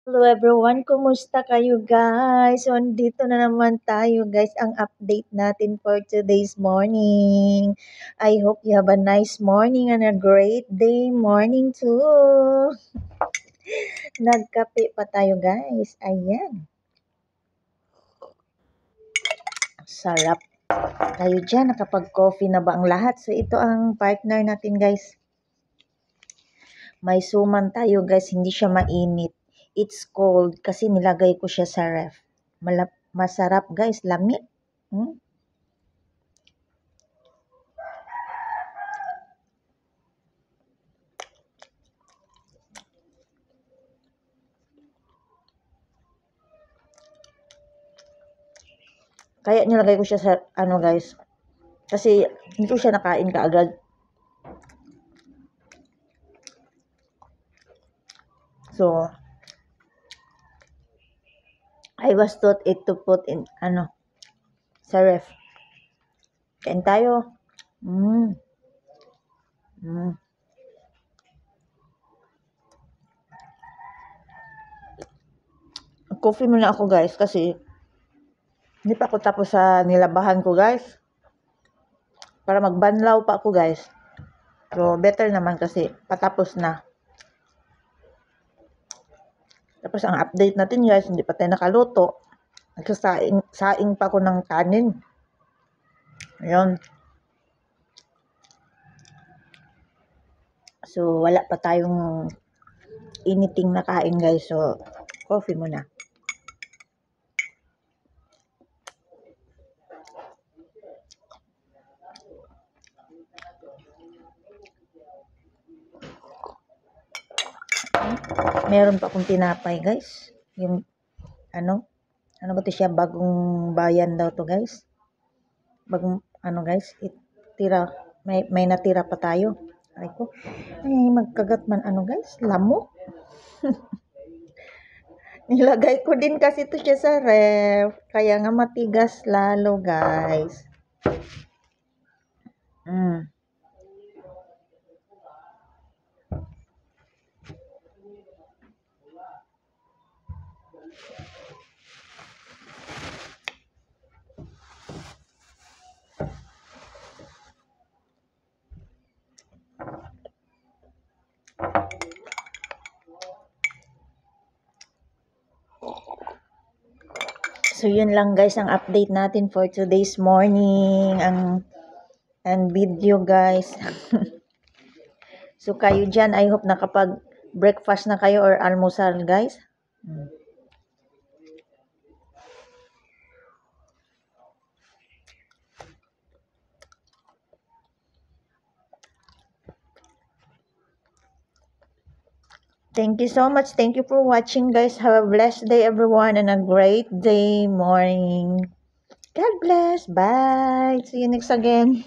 Hello everyone, kumusta kayo guys? So, andito na naman tayo guys, ang update natin for today's morning. I hope you have a nice morning and a great day morning too. Nagkape pa tayo guys, ayan. Sarap. Kayo dyan, nakapag-coffee na ba ang lahat? So ito ang partner natin guys. May suman tayo guys, hindi siya mainit. It's cold kasi nilagay ko siya sa ref. Masarap guys, lamig. Kaya nilagay ko siya sa ano guys. Kasi hindi ko siya nakain kaagad. So, I was taught it to put in sa ref. Kain tayo. Mm. Mm. Coffee muna ako guys kasi hindi pa ako tapos sa nilabahan ko guys. Para magbanlaw pa ako guys. So, better naman kasi patapos na. Tapos ang update natin guys, hindi pa tayo nakaluto. Nagsasaing pa ako ng kanin. Ayun. So, wala pa tayong anything na kain guys. So, coffee muna. Meron pa akong tinapay guys. Yung ano ba to siya, bagong bayan daw to guys. Bagong guys, tira, may natira pa tayo. Ay ko, ay magkagat man guys, lamok. Nilagay ko din kasi to siya sa ref, kaya nga matigas lalo guys. So, yun lang guys ang update natin for today's morning. Ang video guys. So, kayo dyan, I hope nakapag-breakfast na kayo or almusal guys. Thank you so much. Thank you for watching guys. Have a blessed day everyone and a great day morning. God bless. Bye. See you next again.